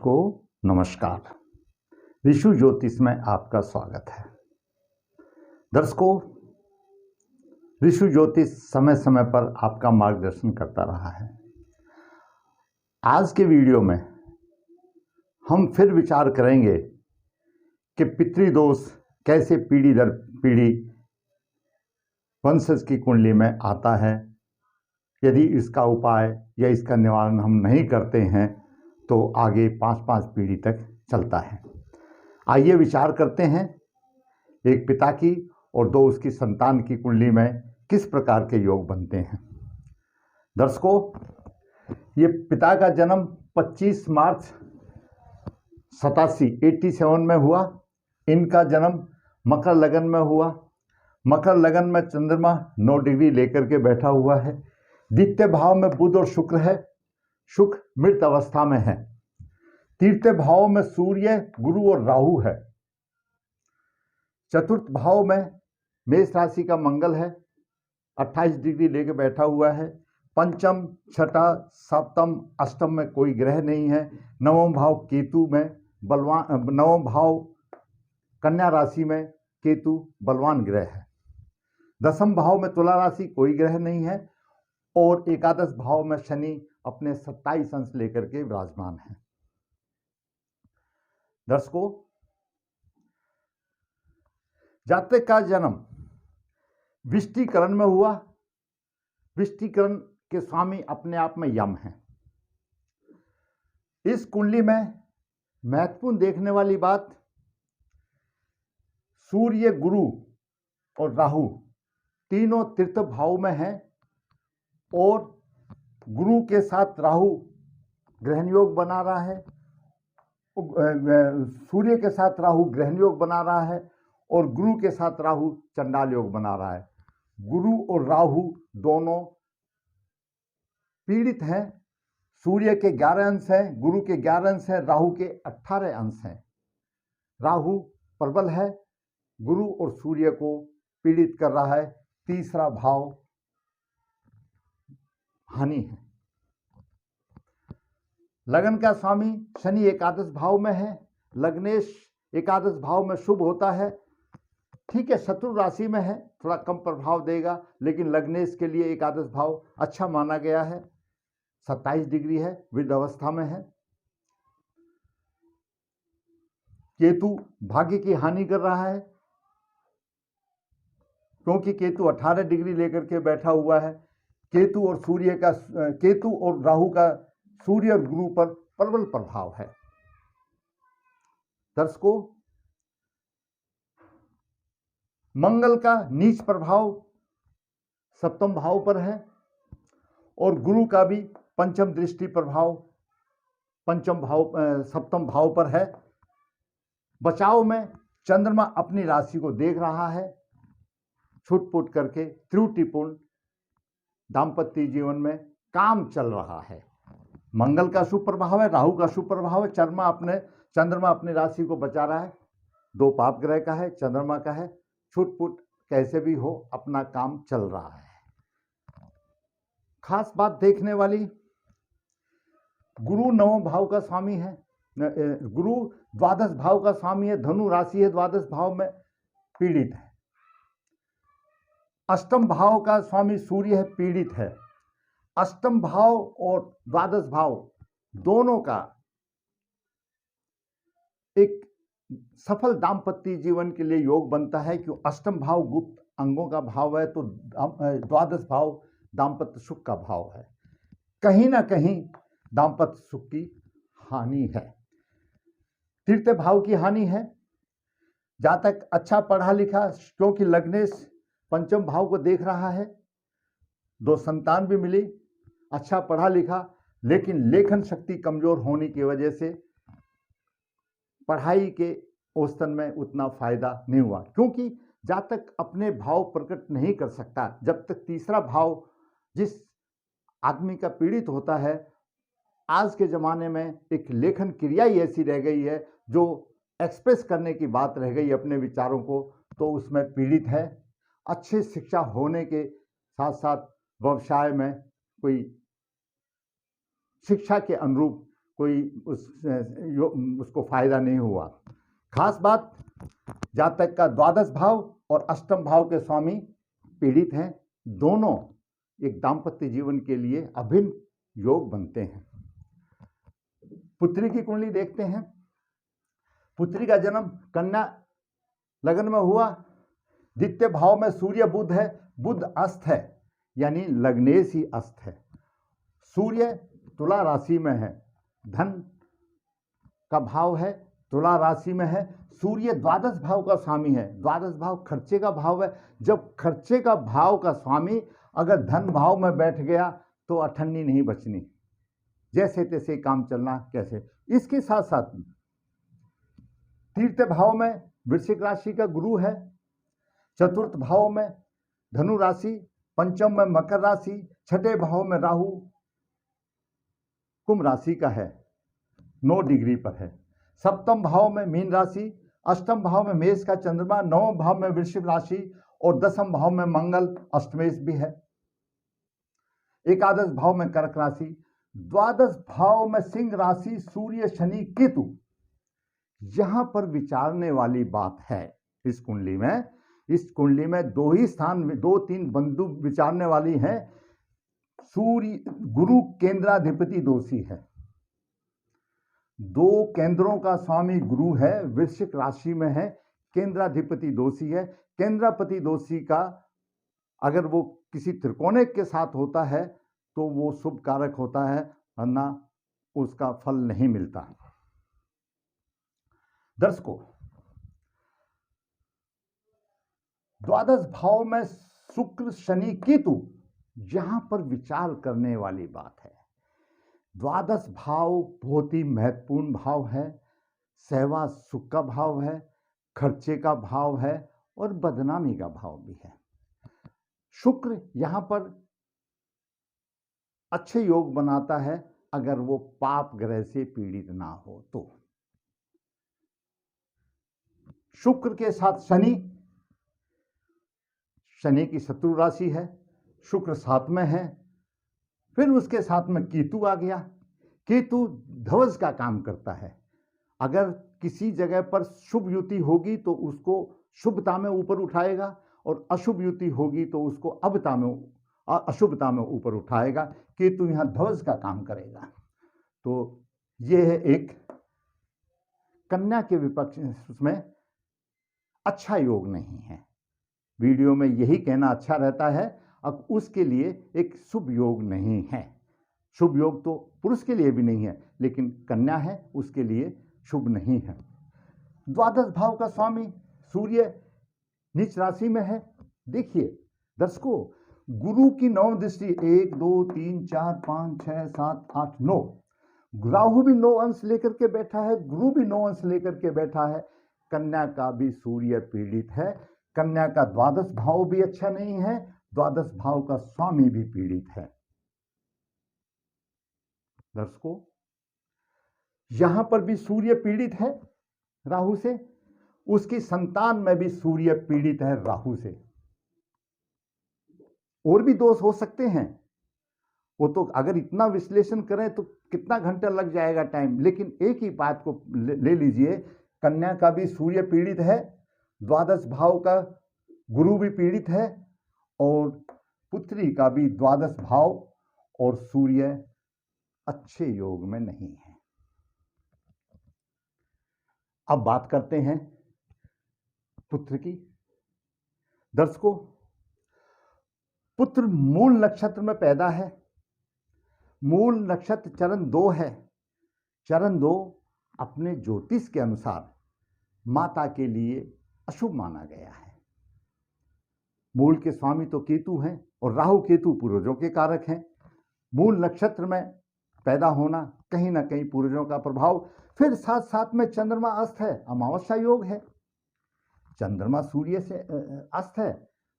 को नमस्कार। ऋषु ज्योतिष में आपका स्वागत है। दर्शकों, ऋषु ज्योतिष समय समय पर आपका मार्गदर्शन करता रहा है। आज के वीडियो में हम फिर विचार करेंगे कि पितृदोष कैसे पीढ़ी दर पीढ़ी वंशज की कुंडली में आता है। यदि इसका उपाय या इसका निवारण हम नहीं करते हैं तो आगे 5-5 पीढ़ी तक चलता है। आइए विचार करते हैं एक पिता की और 2 उसकी संतान की कुंडली में किस प्रकार के योग बनते हैं। दर्शकों, ये पिता का जन्म 25 मार्च 87 में हुआ। इनका जन्म मकर लगन में हुआ। मकर लगन में चंद्रमा 9 डिग्री लेकर के बैठा हुआ है। द्वितीय भाव में बुध और शुक्र है। शुक्र मृत अवस्था में है। तृतीय भाव में सूर्य, गुरु और राहु है। चतुर्थ भाव में मेष राशि का मंगल है, 28 डिग्री लेकर बैठा हुआ है। पंचम, छठा, सप्तम, अष्टम में कोई ग्रह नहीं है। नवम भाव केतु में बलवान, नवम भाव कन्या राशि में केतु बलवान ग्रह है। दसम भाव में तुला राशि कोई ग्रह नहीं है और एकादश भाव में शनि अपने 27 अंश लेकर के विराजमान है। दर्शकों, जातक का जन्म विष्टिकरण में हुआ। विष्टिकरण के स्वामी अपने आप में यम हैं। इस कुंडली में महत्वपूर्ण देखने वाली बात, सूर्य, गुरु और राहु तीनों तृतीय भाव में हैं और गुरु के साथ राहु ग्रहण योग बना रहा है। सूर्य के साथ राहु ग्रहण योग बना रहा है और गुरु के साथ राहु चंडाल योग बना रहा है। गुरु और राहु दोनों पीड़ित हैं। सूर्य के 11 अंश हैं, गुरु के 11 अंश हैं, राहु के 18 अंश हैं। राहु प्रबल है, गुरु और सूर्य को पीड़ित कर रहा है। तीसरा भाव हानि है। लगन का स्वामी शनि एकादश भाव में है। लग्नेश एकादश भाव में शुभ होता है। ठीक है, शत्रु राशि में है, थोड़ा कम प्रभाव देगा, लेकिन लग्नेश के लिए एकादश भाव अच्छा माना गया है। 27 डिग्री है, वृद्ध अवस्था में है। केतु भाग्य की हानि कर रहा है क्योंकि केतु 18 डिग्री लेकर के बैठा हुआ है। केतु और राहु का सूर्य और गुरु पर प्रबल प्रभाव है। दर्शकों, मंगल का नीच प्रभाव सप्तम भाव पर है और गुरु का भी पंचम दृष्टि प्रभाव सप्तम भाव पर है। बचाव में चंद्रमा अपनी राशि को देख रहा है। छुटपुट करके त्रुटिपूर्ण दाम्पत्य जीवन में काम चल रहा है। मंगल का शुभ प्रभाव है, राहु का शुभ प्रभाव है। चंद्रमा अपनी राशि को बचा रहा है। 2 पाप ग्रह का है, चंद्रमा का है। छुटपुट कैसे भी हो अपना काम चल रहा है। खास बात देखने वाली, गुरु 9वें भाव का स्वामी है। गुरु द्वादश भाव का स्वामी है। धनु राशि है, द्वादश भाव में पीड़ित है। अष्टम भाव का स्वामी सूर्य है, पीड़ित है। अष्टम भाव और द्वादश भाव दोनों का एक सफल दाम्पत्य जीवन के लिए योग बनता है। क्यों? अष्टम भाव गुप्त अंगों का भाव है तो द्वादश भाव दाम्पत्य सुख का भाव है। कहीं ना कहीं दाम्पत्य सुख की हानि है। तृतीय भाव की हानि है। जातक अच्छा पढ़ा लिखा, क्योंकि लग्नेश पंचम भाव को देख रहा है। 2 संतान भी मिली, अच्छा पढ़ा लिखा, लेकिन लेखन शक्ति कमजोर होने की वजह से पढ़ाई के औसतन में उतना फायदा नहीं हुआ। क्योंकि जातक अपने भाव प्रकट नहीं कर सकता। जब तक तीसरा भाव जिस आदमी का पीड़ित होता है, आज के ज़माने में एक लेखन क्रिया ही ऐसी रह गई है जो एक्सप्रेस करने की बात रह गई अपने विचारों को, तो उसमें पीड़ित है। अच्छी शिक्षा होने के साथ साथ व्यवसाय में कोई शिक्षा के अनुरूप कोई उसको फायदा नहीं हुआ। खास बात, जातक का द्वादश भाव और अष्टम भाव के स्वामी पीड़ित हैं, दोनों एक दाम्पत्य जीवन के लिए अभिन्न योग बनते हैं। पुत्री की कुंडली देखते हैं। पुत्री का जन्म कन्या लग्न में हुआ। द्वितीय भाव में सूर्य बुध है, बुध अस्त है, यानी लग्नेश ही अस्त है। सूर्य तुला राशि में है, धन का भाव है, तुला राशि में है। सूर्य द्वादश भाव का स्वामी है, द्वादश भाव खर्चे का भाव है। जब खर्चे का भाव का स्वामी अगर धन भाव में बैठ गया तो अठन्नी नहीं बचनी, जैसे तैसे काम चलना कैसे। इसके साथ साथ तृतीय भाव में वृश्चिक राशि का गुरु है, चतुर्थ भाव में धनु राशि, पंचम में मकर राशि, छठे भाव में राहु कुंभ राशि का है, 9 डिग्री पर है। सप्तम भाव में मीन राशि, अष्टम भाव में मेष का चंद्रमा, नवम भाव में वृश्चिक राशि और दसम भाव में मंगल अष्टमेश भी है। एकादश भाव में कर्क राशि, द्वादश भाव में सिंह राशि, सूर्य शनि केतु। यहां पर विचारने वाली बात है इस कुंडली में दो ही स्थान, 2-3 बंधु विचारने वाली हैं। सूर्य गुरु केंद्राधिपति दोषी है, 2 केंद्रों का स्वामी गुरु है, वृश्चिक राशि में है, केंद्राधिपति दोषी है। केंद्रापति दोषी का अगर वो किसी त्रिकोणे के साथ होता है तो वो शुभ कारक होता है, वरना उसका फल नहीं मिलता। दर्शकों, द्वादश भाव में शुक्र शनि केतु, यहां पर विचार करने वाली बात है। द्वादश भाव बहुत ही महत्वपूर्ण भाव है, सहवा सुख का भाव है, खर्चे का भाव है और बदनामी का भाव भी है। शुक्र यहां पर अच्छे योग बनाता है अगर वो पाप ग्रह से पीड़ित ना हो तो। शुक्र के साथ शनि की शत्रु राशि है, शुक्र 7 में है। फिर उसके साथ में केतु आ गया। केतु ध्वज का काम करता है। अगर किसी जगह पर शुभ युति होगी तो उसको शुभता में ऊपर उठाएगा और अशुभ युति होगी तो उसको अशुभता में ऊपर उठाएगा। केतु यहां ध्वज का काम करेगा। तो यह है एक कन्या के विपक्ष, उसमें अच्छा योग नहीं है। वीडियो में यही कहना अच्छा रहता है, अब उसके लिए एक शुभ योग नहीं है। शुभ योग तो पुरुष के लिए भी नहीं है, लेकिन कन्या है उसके लिए शुभ नहीं है। द्वादश भाव का स्वामी सूर्य नीच राशि में है। देखिए दर्शकों, गुरु की 9 दृष्टि, 1 2 3 4 5 6 7 8 9, राहु भी 9 अंश लेकर के बैठा है, गुरु भी 9 अंश लेकर के बैठा है। कन्या का भी सूर्य पीड़ित है। कन्या का द्वादश भाव भी अच्छा नहीं है, द्वादश भाव का स्वामी भी पीड़ित है। दर्शकों, यहां पर भी सूर्य पीड़ित है राहु से, उसकी संतान में भी सूर्य पीड़ित है राहु से। और भी दोष हो सकते हैं, वो तो अगर इतना विश्लेषण करें तो कितना घंटा लग जाएगा टाइम, लेकिन एक ही बात को ले लीजिए, कन्या का भी सूर्य पीड़ित है, द्वादश भाव का गुरु भी पीड़ित है और पुत्री का भी द्वादश भाव और सूर्य अच्छे योग में नहीं है। अब बात करते हैं पुत्र की। दर्शकों, पुत्र मूल नक्षत्र में पैदा है। मूल नक्षत्र चरण 2 है। चरण 2 अपने ज्योतिष के अनुसार माता के लिए अशुभ माना गया है। मूल के स्वामी तो केतु हैं और राहु केतु पूर्वजों के कारक हैं। मूल नक्षत्र में पैदा होना कहीं ना कहीं पूर्वजों का प्रभाव। फिर साथ साथ में चंद्रमा अस्त है, अमावस्या योग है। चंद्रमा सूर्य से अस्त है,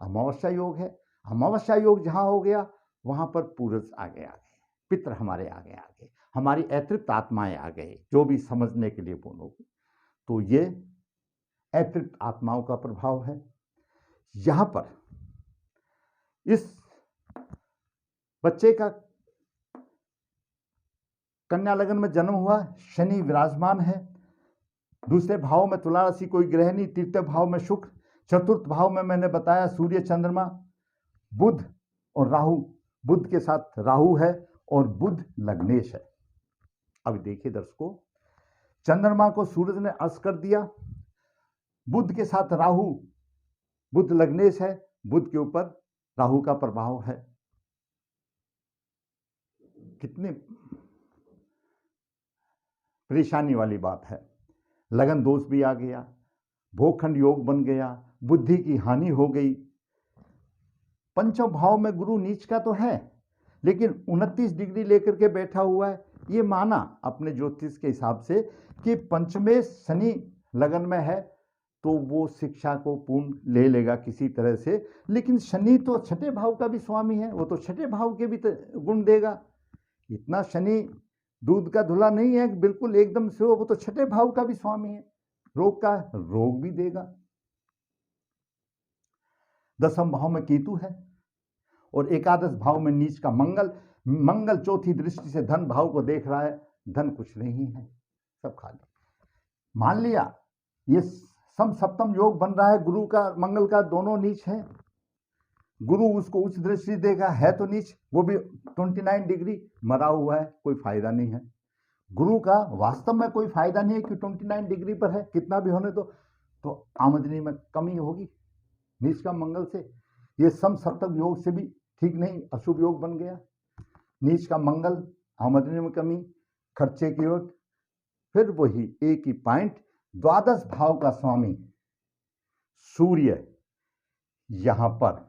अमावस्या योग है। अमावस्या योग जहां हो गया वहां पर पूर्वज आगे पितर हमारे आगे हमारी अतृप्त आत्माएं आ गए, जो भी समझने के लिए बोलोगे तो ये अतृप्त आत्माओं का प्रभाव है। यहां पर इस बच्चे का कन्या लगन में जन्म हुआ, शनि विराजमान है। दूसरे भाव में तुला राशि कोई ग्रह नहीं, तृतीय भाव में शुक्र, चतुर्थ भाव में मैंने बताया सूर्य चंद्रमा बुध और राहु, बुध के साथ राहु है और बुध लग्नेश है। अब देखिए दर्शकों, चंद्रमा को सूरज ने अर्श कर दिया, बुध के साथ राहु, बुध लग्नेश है, बुध के ऊपर राहु का प्रभाव है। कितनी परेशानी वाली बात है। लगन दोष भी आ गया, भोगखंड योग बन गया, बुद्धि की हानि हो गई। पंचम भाव में गुरु नीच का तो है, लेकिन 29 डिग्री लेकर के बैठा हुआ है। ये माना अपने ज्योतिष के हिसाब से कि पंचमे शनि लगन में है तो वो शिक्षा को पूर्ण ले लेगा किसी तरह से, लेकिन शनि तो छठे भाव का भी स्वामी है, वो तो छठे भाव के भी गुण देगा। इतना शनि दूध का धुला नहीं है बिल्कुल एकदम से, वो तो छठे भाव का भी स्वामी है, रोग का रोग भी देगा। दसम भाव में केतु है और एकादश भाव में नीच का मंगल, मंगल चौथी दृष्टि से धन भाव को देख रहा है, धन कुछ नहीं है, सब खाली। मान लिया ये सम सप्तम योग बन रहा है, गुरु का मंगल का दोनों नीच है, गुरु उसको उच्च दृष्टि देगा, है तो नीच, वो भी 29 डिग्री मरा हुआ है, कोई फायदा नहीं है। गुरु का वास्तव में कोई फायदा नहीं है कि 29 डिग्री पर है, कितना भी होने तो आमदनी में कमी होगी नीच का मंगल से। ये सम सप्तम योग से भी ठीक नहीं, अशुभ योग बन गया। नीच का मंगल, आमदनी में कमी, खर्चे की ओर। फिर वही एक ही पॉइंट, द्वादश भाव का स्वामी सूर्य यहां पर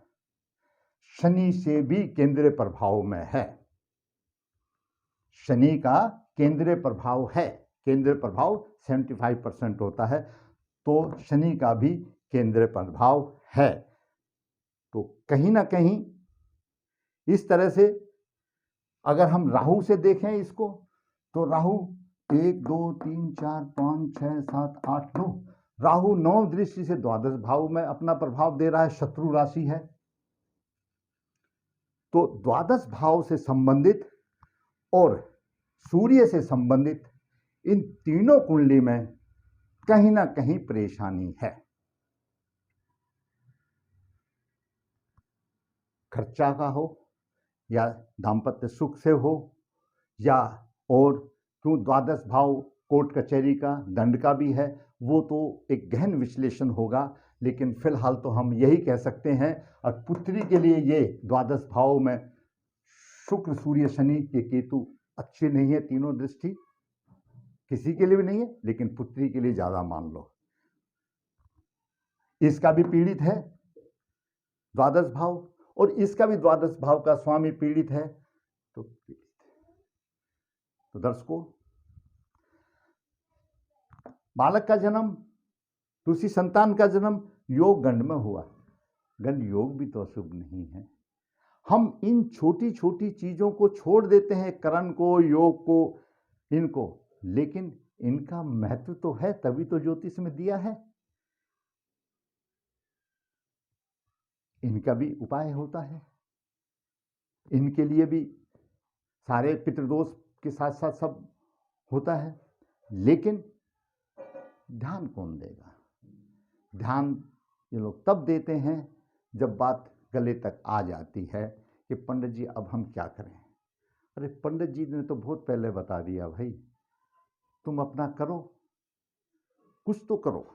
शनि से भी केंद्रीय प्रभाव में है। शनि का केंद्रीय प्रभाव है, केंद्रीय प्रभाव 75% होता है, तो शनि का भी केंद्रीय प्रभाव है। तो कहीं ना कहीं इस तरह से अगर हम राहु से देखें इसको, तो राहु 1 2 3 4 5 6 7 8 9, राहु 9 दृष्टि से द्वादश भाव में अपना प्रभाव दे रहा है, शत्रु राशि है। तो द्वादश भाव से संबंधित और सूर्य से संबंधित इन तीनों कुंडली में कहीं ना कहीं परेशानी है। खर्चा का हो या दाम्पत्य सुख से हो, या और क्यों द्वादश भाव कोर्ट कचहरी का, दंड का भी है, वो तो एक गहन विश्लेषण होगा। लेकिन फिलहाल तो हम यही कह सकते हैं, और पुत्री के लिए ये द्वादश भाव में शुक्र सूर्य शनि के केतु अच्छे नहीं है, तीनों दृष्टि किसी के लिए भी नहीं है, लेकिन पुत्री के लिए ज्यादा मान लो। इसका भी पीड़ित है द्वादश भाव, और इसका भी द्वादश भाव का स्वामी पीड़ित है, तो दर्शकों, बालक का जन्म, दूसरी संतान का जन्म योग गंड में हुआ। गंड योग भी तो अशुभ नहीं है। हम इन छोटी छोटी चीजों को छोड़ देते हैं, करण को, योग को, इनको, लेकिन इनका महत्व तो है, तभी तो ज्योतिष में दिया है। इनका भी उपाय होता है, इनके लिए भी सारे पितृदोष के साथ साथ सब होता है, लेकिन ध्यान कौन देगा? ध्यान ये लोग तब देते हैं जब बात गले तक आ जाती है कि पंडित जी अब हम क्या करें। अरे पंडित जी ने तो बहुत पहले बता दिया, भाई तुम अपना करो, कुछ तो करो।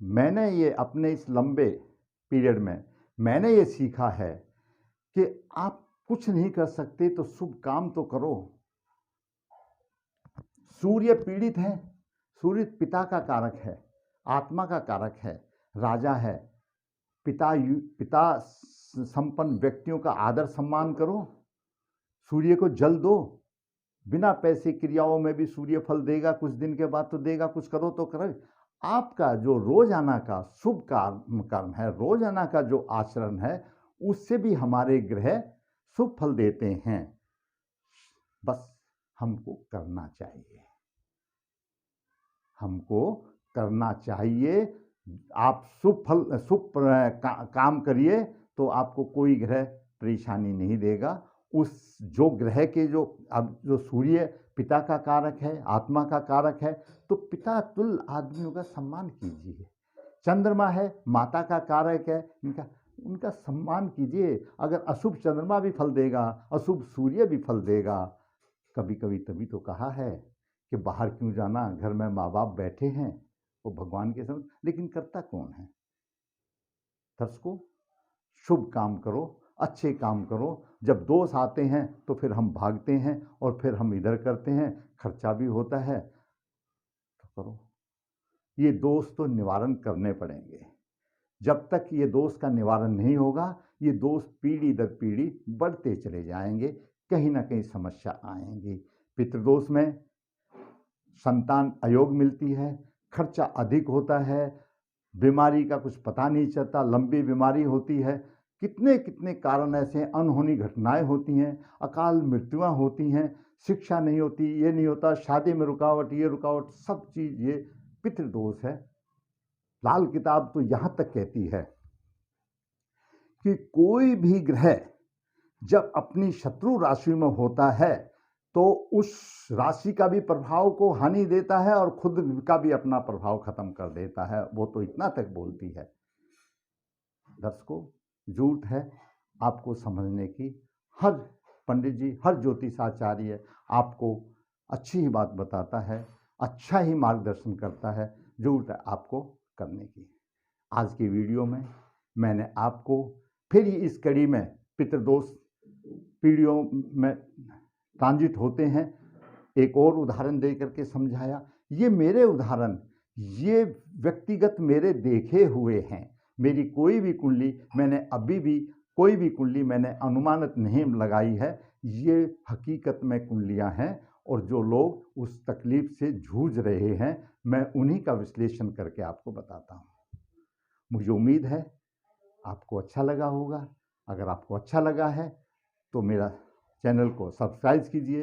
मैंने ये अपने इस लंबे पीरियड में मैंने ये सीखा है कि आप कुछ नहीं कर सकते तो शुभ काम तो करो। सूर्य पीड़ित है, सूर्य पिता का कारक है, आत्मा का कारक है, राजा है। पिता संपन्न व्यक्तियों का आदर सम्मान करो, सूर्य को जल दो, बिना पैसे क्रियाओं में भी सूर्य फल देगा, कुछ दिन के बाद तो देगा, कुछ करो तो करो। आपका जो रोजाना का शुभ कर्म है, रोजाना का जो आचरण है, उससे भी हमारे ग्रह शुभ फल देते हैं। बस हमको करना चाहिए, हमको करना चाहिए। आप शुभ काम करिए तो आपको कोई ग्रह परेशानी नहीं देगा। उस जो ग्रह के जो अब जो सूर्य पिता का कारक है, आत्मा का कारक है, तो पिता तुल्य आदमियों का सम्मान कीजिए। चंद्रमा है, माता का कारक है, उनका सम्मान कीजिए। अगर अशुभ चंद्रमा भी फल देगा, अशुभ सूर्य भी फल देगा। कभी कभी तभी तो कहा है कि बाहर क्यों जाना, घर में माँ बाप बैठे हैं, वो भगवान के समझ, लेकिन करता कौन है? दर्शकों, शुभ काम करो, अच्छे काम करो। जब दोष आते हैं तो फिर हम भागते हैं और फिर हम इधर करते हैं, खर्चा भी होता है, तो करो। ये दोष तो निवारण करने पड़ेंगे। जब तक ये दोष का निवारण नहीं होगा, ये दोष पीढ़ी दर पीढ़ी बढ़ते चले जाएंगे, कहीं ना कहीं समस्या आएंगी। पितृदोष में संतान अयोग मिलती है, खर्चा अधिक होता है, बीमारी का कुछ पता नहीं चलता, लंबी बीमारी होती है, कितने कितने कारण ऐसे हैं, अनहोनी घटनाएं होती हैं, अकाल मृत्युआं होती हैं, शिक्षा नहीं होती, ये नहीं होता, शादी में रुकावट, ये रुकावट, सब चीज़ ये पितृदोष है। लाल किताब तो यहाँ तक कहती है कि कोई भी ग्रह जब अपनी शत्रु राशि में होता है तो उस राशि का भी प्रभाव को हानि देता है और खुद का भी अपना प्रभाव खत्म कर देता है। वो तो इतना तक बोलती है। दर्शकों, जरूरत है आपको समझने की। हर पंडित जी, हर ज्योतिषाचार्य आपको अच्छी ही बात बताता है, अच्छा ही मार्गदर्शन करता है, जरूरत है आपको करने की। आज की वीडियो में मैंने आपको फिर इस कड़ी में पितृदोष पीढ़ियों में ट्रांजिट होते हैं एक और उदाहरण दे करके समझाया। ये मेरे उदाहरण, ये व्यक्तिगत मेरे देखे हुए हैं। मेरी कोई भी कुंडली मैंने अभी भी कोई भी कुंडली मैंने अनुमानित नहीं लगाई है। ये हकीकत में कुंडलियां हैं और जो लोग उस तकलीफ से जूझ रहे हैं, मैं उन्हीं का विश्लेषण करके आपको बताता हूँ। मुझे उम्मीद है आपको अच्छा लगा होगा। अगर आपको अच्छा लगा है तो मेरा चैनल को सब्सक्राइब कीजिए,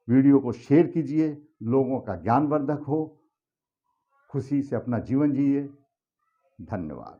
वीडियो को शेयर कीजिए, लोगों का ज्ञानवर्धक हो, खुशी से अपना जीवन जिए। धन्यवाद।